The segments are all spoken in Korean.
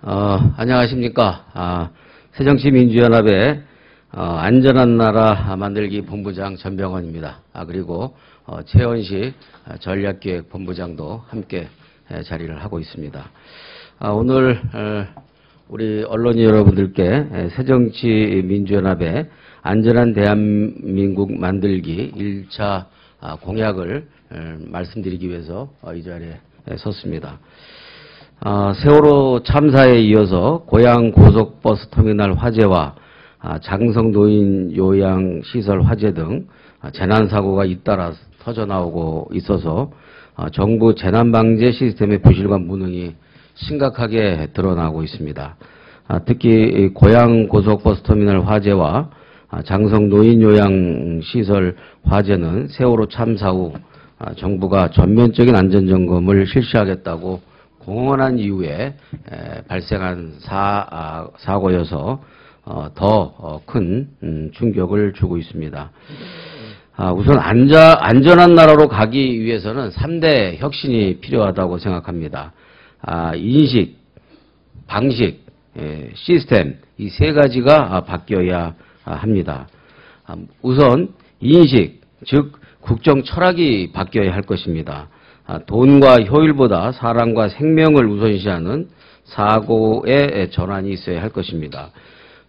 안녕하십니까. 새정치민주연합의 안전한 나라 만들기 본부장 전병헌입니다. 그리고 최원식 전략기획본부장도 함께 자리를 하고 있습니다. 오늘 우리 언론인 여러분들께 새정치민주연합의 안전한 대한민국 만들기 1차 공약을 말씀드리기 위해서 이 자리에 섰습니다. 세월호 참사에 이어서 고양 고속버스 터미널 화재와 장성 노인 요양시설 화재 등 재난사고가 잇따라 터져나오고 있어서 정부 재난방제 시스템의 부실과 무능이 심각하게 드러나고 있습니다. 특히 고양 고속버스 터미널 화재와 장성 노인 요양시설 화재는 세월호 참사 후 정부가 전면적인 안전점검을 실시하겠다고 공언한 이후에 발생한 사고여서 더 큰 충격을 주고 있습니다. 우선 안전한 나라로 가기 위해서는 3대 혁신이 필요하다고 생각합니다. 인식, 방식, 시스템 이 세 가지가 바뀌어야 합니다. 우선 인식, 즉 국정 철학이 바뀌어야 할 것입니다. 돈과 효율보다 사람과 생명을 우선시하는 사고의 전환이 있어야 할 것입니다.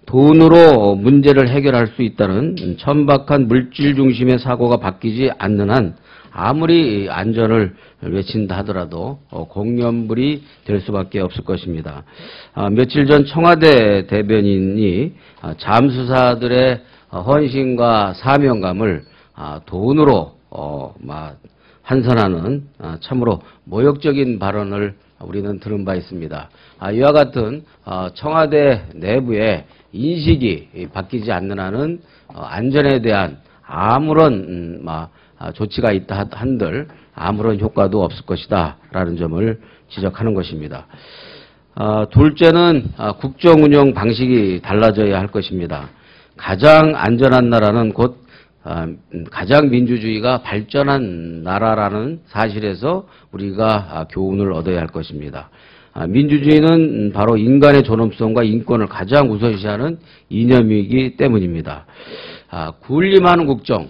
돈으로 문제를 해결할 수 있다는 천박한 물질 중심의 사고가 바뀌지 않는 한 아무리 안전을 외친다 하더라도 공연불이 될 수밖에 없을 것입니다. 며칠 전 청와대 대변인이 잠수사들의 헌신과 사명감을 돈으로 환산하는 참으로 모욕적인 발언을 우리는 들은 바 있습니다. 이와 같은 청와대 내부의 인식이 바뀌지 않는 한은 안전에 대한 아무런 조치가 있다 한들 아무런 효과도 없을 것이다 라는 점을 지적하는 것입니다. 둘째는 국정운영 방식이 달라져야 할 것입니다. 가장 안전한 나라는 곧 가장 민주주의가 발전한 나라라는 사실에서 우리가 교훈을 얻어야 할 것입니다. 민주주의는 바로 인간의 존엄성과 인권을 가장 우선시하는 이념이기 때문입니다. 군림하는 국정,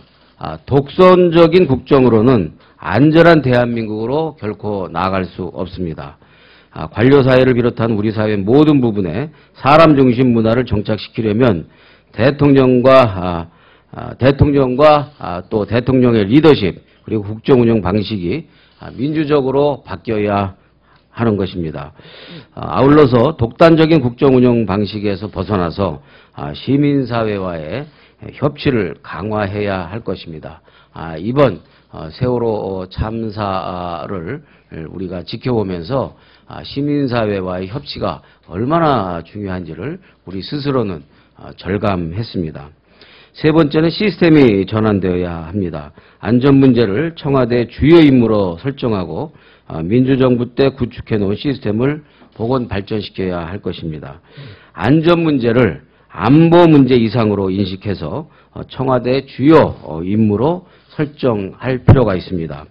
독선적인 국정으로는 안전한 대한민국으로 결코 나아갈 수 없습니다. 관료사회를 비롯한 우리 사회 모든 부분에 사람 중심 문화를 정착시키려면 대통령과 또 대통령의 리더십 그리고 국정운영 방식이 민주적으로 바뀌어야 하는 것입니다. 아울러서 독단적인 국정운영 방식에서 벗어나서 시민사회와의 협치를 강화해야 할 것입니다. 이번 세월호 참사를 우리가 지켜보면서 시민사회와의 협치가 얼마나 중요한지를 우리 스스로는 절감했습니다. 세 번째는 시스템이 전환되어야 합니다. 안전 문제를 청와대 주요 임무로 설정하고 민주정부 때 구축해놓은 시스템을 복원 발전시켜야 할 것입니다. 안전 문제를 안보 문제 이상으로 인식해서 청와대 주요 임무로 설정할 필요가 있습니다.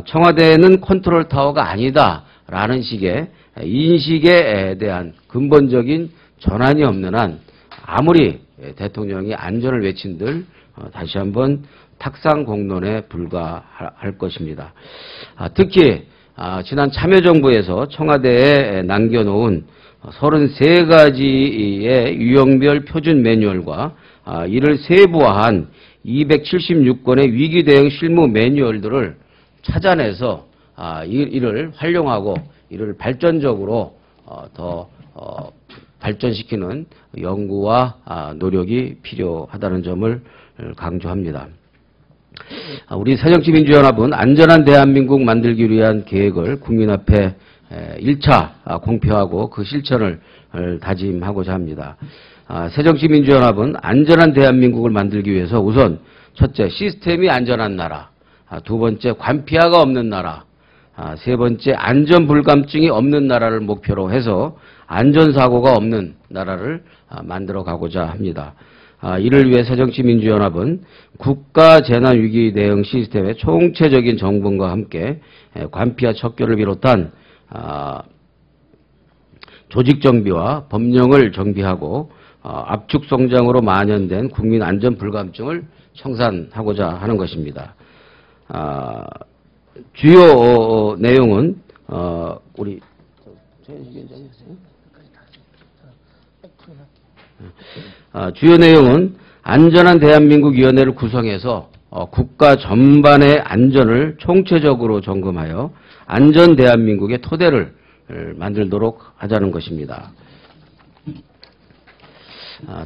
청와대는 컨트롤 타워가 아니다라는 식의 인식에 대한 근본적인 전환이 없는 한 아무리 대통령이 안전을 외친들 다시 한번 탁상 공론에 불과할 것입니다. 특히 지난 참여정부에서 청와대에 남겨놓은 33가지의 유형별 표준 매뉴얼과 이를 세부화한 276건의 위기대응 실무 매뉴얼들을 찾아내서 이를 활용하고 이를 발전적으로 더 발전시키는 연구와 노력이 필요하다는 점을 강조합니다. 우리 새정치민주연합은 안전한 대한민국 만들기 위한 계획을 국민 앞에 1차 공표하고 그 실천을 다짐하고자 합니다. 새정치민주연합은 안전한 대한민국을 만들기 위해서 우선 첫째 시스템이 안전한 나라, 두 번째 관피아가 없는 나라, 세 번째 안전불감증이 없는 나라를 목표로 해서 안전사고가 없는 나라를 만들어 가고자 합니다. 이를 위해 새정치민주연합은 국가재난위기 대응 시스템의 총체적인 점검과 함께 관피아 척결을 비롯한 조직 정비와 법령을 정비하고 압축 성장으로 만연된 국민 안전 불감증을 청산하고자 하는 것입니다. 주요 내용은 우리 주요 내용은 안전한 대한민국 위원회를 구성해서 국가 전반의 안전을 총체적으로 점검하여 안전 대한민국의 토대를 만들도록 하자는 것입니다.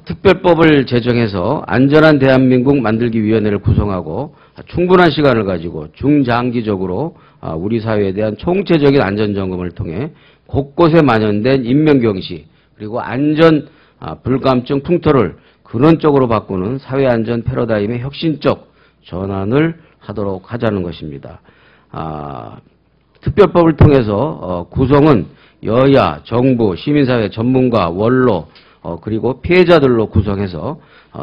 특별법을 제정해서 안전한 대한민국 만들기 위원회를 구성하고 충분한 시간을 가지고 중장기적으로 우리 사회에 대한 총체적인 안전점검을 통해 곳곳에 만연된 인명경시 그리고 안전 불감증 풍토를 근원적으로 바꾸는 사회안전 패러다임의 혁신적 전환을 하도록 하자는 것입니다. 특별법을 통해서 구성은 여야, 정부, 시민사회, 전문가, 원로 그리고 피해자들로 구성해서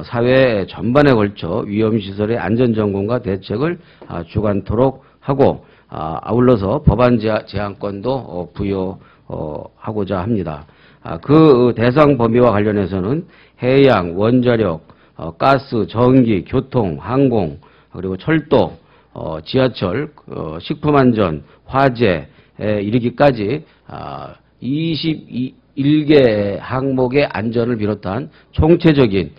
사회 전반에 걸쳐 위험시설의 안전점검과 대책을 주관토록 하고 아울러서 법안 제안권도 부여하고자 합니다. 그 대상 범위와 관련해서는 해양, 원자력, 가스, 전기, 교통, 항공, 그리고 철도, 지하철, 식품안전, 화재에 이르기까지 21개 항목의 안전을 비롯한 총체적인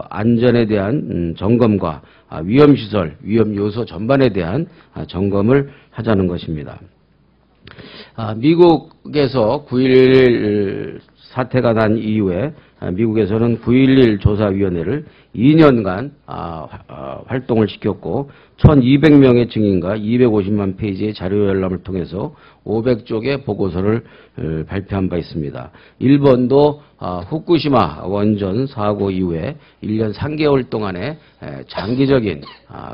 안전에 대한 점검과 위험시설, 위험요소 전반에 대한 점검을 하자는 것입니다. 미국에서 9.11 사태가 난 이후에 미국에서는 9.11 조사위원회를 2년간 활동을 시켰고 1200명의 증인과 250만 페이지의 자료 열람을 통해서 500쪽의 보고서를 발표한 바 있습니다. 일본도 후쿠시마 원전 사고 이후에 1년 3개월 동안의 장기적인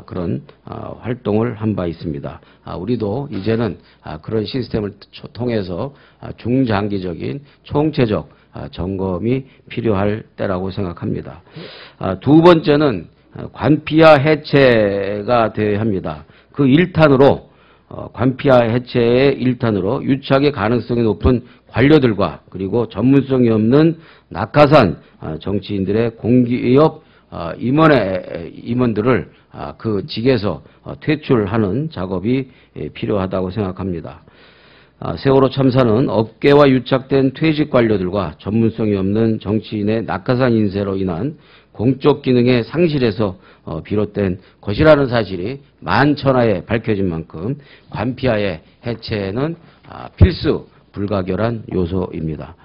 그런 활동을 한 바 있습니다. 우리도 이제는 그런 시스템을 통해서 중장기적인 총체적 점검이 필요할 때라고 생각합니다. 두 번째는 관피아 해체가 되어야 합니다. 그 1탄으로 관피아 해체의 1탄으로 유착의 가능성이 높은 관료들과 그리고 전문성이 없는 낙하산 정치인들의 공기업 임원들을 그 직에서 퇴출하는 작업이 필요하다고 생각합니다. 세월호 참사는 업계와 유착된 퇴직 관료들과 전문성이 없는 정치인의 낙하산 인사로 인한 공적 기능의 상실에서 비롯된 것이라는 사실이 만천하에 밝혀진 만큼 관피아의 해체는 필수 불가결한 요소입니다.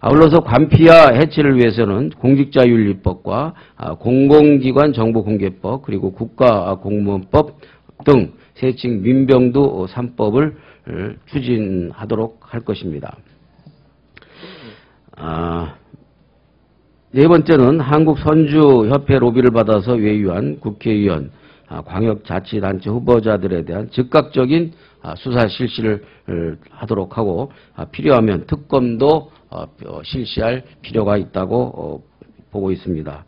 아울러서 관피아 해체를 위해서는 공직자윤리법과 공공기관 정보공개법 그리고 국가공무원법 등 세칙 민병두 3법을 추진하도록 할 것입니다. 네 번째는 한국선주협회 로비를 받아서 외유한 국회의원, 광역자치단체 후보자들에 대한 즉각적인 수사 실시를 하도록 하고 필요하면 특검도 실시할 필요가 있다고 보고 있습니다.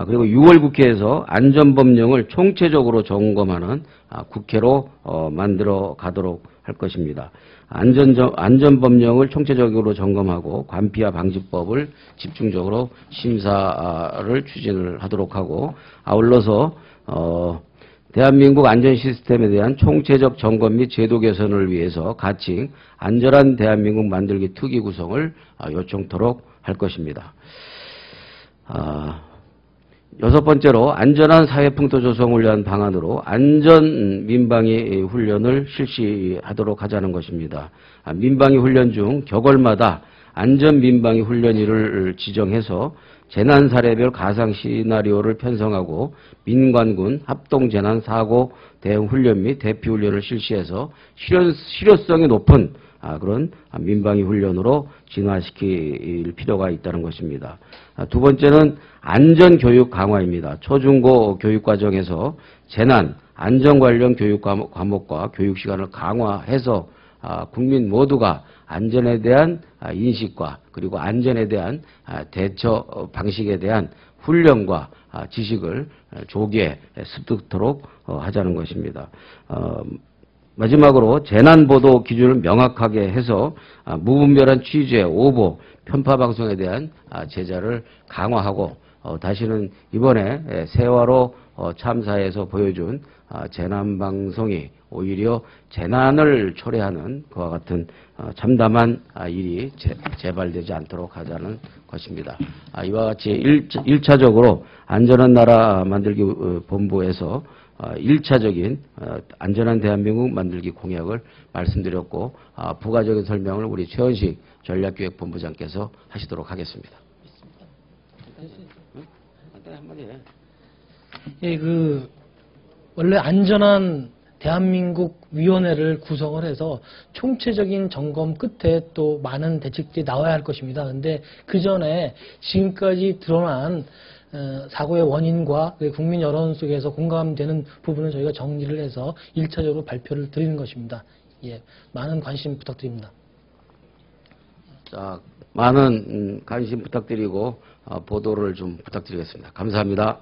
그리고 6월 국회에서 안전법령을 총체적으로 점검하는 국회로 만들어 가도록 할 것입니다. 안전법령을 총체적으로 점검하고 관피아 방지법을 집중적으로 심사를 추진을 하도록 하고 아울러서 대한민국 안전 시스템에 대한 총체적 점검 및 제도 개선을 위해서 가칭 안전한 대한민국 만들기 특위 구성을 요청토록 할 것입니다. 여섯 번째로 안전한 사회풍토 조성을 위한 방안으로 안전 민방위 훈련을 실시하도록 하자는 것입니다. 민방위 훈련 중 격월마다 안전 민방위 훈련일을 지정해서 재난 사례별 가상 시나리오를 편성하고 민관군 합동 재난 사고 대응 훈련 및 대피 훈련을 실시해서 실효성이 높은 그런 민방위 훈련으로 진화시킬 필요가 있다는 것입니다. 두 번째는 안전교육 강화입니다. 초중고 교육과정에서 재난, 안전 관련 교육 과목과 교육 시간을 강화해서 국민 모두가 안전에 대한 인식과 그리고 안전에 대한 대처 방식에 대한 훈련과 지식을 조기에 습득토록 하자는 것입니다. 마지막으로 재난보도 기준을 명확하게 해서 무분별한 취재, 오보, 편파 방송에 대한 제재를 강화하고 다시는 이번에 세월호 참사에서 보여준 재난방송이 오히려 재난을 초래하는 그와 같은 참담한 일이 재발되지 않도록 하자는 것입니다. 이와 같이 1차적으로 안전한 나라 만들기 본부에서 1차적인 안전한 대한민국 만들기 공약을 말씀드렸고 부가적인 설명을 우리 최원식 전략기획본부장께서 하시도록 하겠습니다. 한마디 해. 예, 원래 안전한 대한민국 위원회를 구성을 해서 총체적인 점검 끝에 또 많은 대책들이 나와야 할 것입니다. 그런데 그 전에 지금까지 드러난 사고의 원인과 국민 여론 속에서 공감되는 부분을 저희가 정리를 해서 1차적으로 발표를 드리는 것입니다. 예, 많은 관심 부탁드립니다. 자, 많은 관심 부탁드리고 보도를 좀 부탁드리겠습니다. 감사합니다.